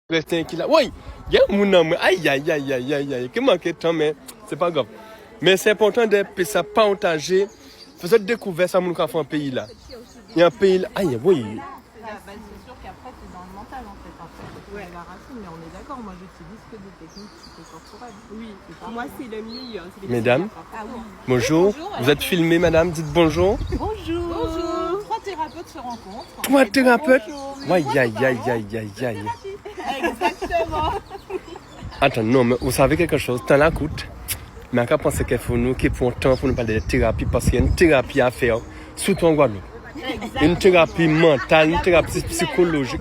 Restez qui là. Oui, il y a mon nom. Aïe, aïe, aïe, aïe, aïe, aïe. Qui manque de temps, mais c'est pas grave. Mais c'est important de ça partager. Faisait découvrir ça, mon enfant, pays là. Il y a un pays là. Aïe, oui. C'est sûr qu'après, c'est dans le mental en fait. Après, la racine, mais on est d'accord. Moi, j'utilise que des techniques psychocorporelles. Oui, pour moi, c'est le meilleur. Mesdames, ah, oui. Bonjour. Vous êtes filmée, madame. Dites bonjour. Bonjour. Bonjour. Trois thérapeutes se rencontrent. Trois thérapeutes. Bonjour. Aïe, aïe, aïe, aïe, aïe, aïe. Exactement. Attends, non, mais vous savez quelque chose, tant la coûte. Mais à penser qu'il faut nous, qu'il faut un temps pour nous parler de thérapie, parce qu'il y a une thérapie à faire, surtout en Guadeloupe. Une thérapie mentale, une thérapie psychologique.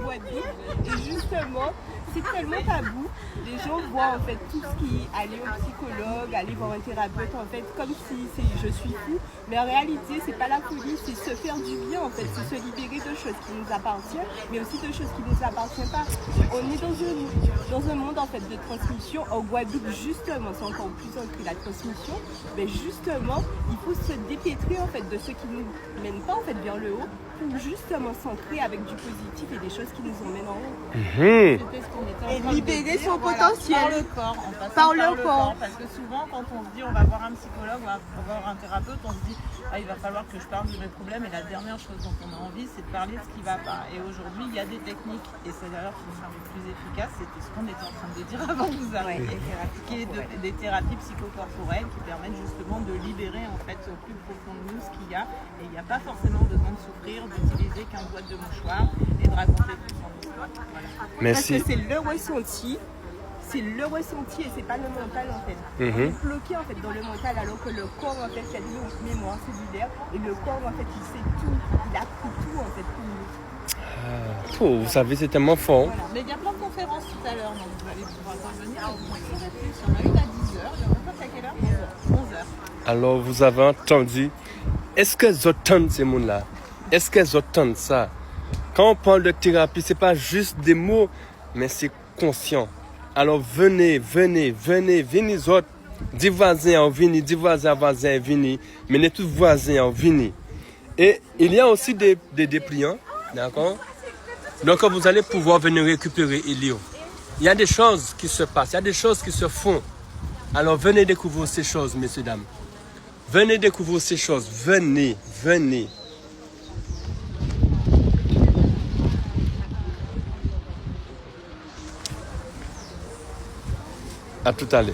Et justement, c'est tellement tabou. Les gens voient en fait tout ce qui est aller au psychologue, aller voir un thérapeute en fait comme si c'est je suis fou. Mais en réalité, c'est pas la folie, c'est se faire du bien en fait, c'est se libérer de choses qui nous appartiennent, mais aussi de choses qui ne nous appartiennent pas. On est dans un monde en fait de transmission. En Guadeloupe, justement, c'est encore plus ancré la transmission. Mais justement, il faut se dépêtrer en fait de ce qui nous mène pas en fait vers le haut, pour justement s'ancrer avec du positif et des choses qui nous emmènent en haut. Et libérer son potentiel. Par le corps, en passant par le corps. Parce que souvent, quand on se dit on va voir un psychologue, on va voir un thérapeute, on se dit il va falloir que je parle de mes problèmes. Et la dernière chose dont on a envie, c'est de parler de ce qui ne va pas. Et aujourd'hui, il y a des techniques, et c'est d'ailleurs qui sont les plus efficaces, c'était ce qu'on était en train de dire avant que vous arriviez, qui est des thérapies psychocorporelles qui permettent justement de libérer en fait au plus profond de nous ce qu'il y a. Et il n'y a pas forcément besoin de souffrir, d'utiliser qu'un boîte de mouchoirs et de raconter tout son histoire. Voilà. Merci. Parce que c'est le ressenti. C'est le ressenti et c'est pas le mental en fait. On est bloqué en fait dans le mental alors que le corps en fait il y a des mémoires cellulaires et le corps en fait il sait tout, il a pris tout en fait pour nous. Vous savez, c'est tellement fort. Voilà. Mais il y a plein de conférences tout à l'heure, donc vous allez pouvoir revenir. Vous en saurez plus. Il y en a une à 10h, il y en a une à quelle heure 11h. Alors, vous avez entendu. Est-ce qu'elles entendent ces mots-là? Est-ce qu'elles entendent ça? Quand on parle de thérapie, c'est pas juste des mots, mais c'est conscient. Alors venez, autres. 10 voisins en venez, 10 voisins venez, menez tous voisins en venez. Et il y a aussi des dépliants, d'accord? Donc vous allez pouvoir venir récupérer Elio. Il y a des choses qui se passent, il y a des choses qui se font. Alors venez découvrir ces choses, messieurs, dames. Venez découvrir ces choses, venez. À tout à l'heure.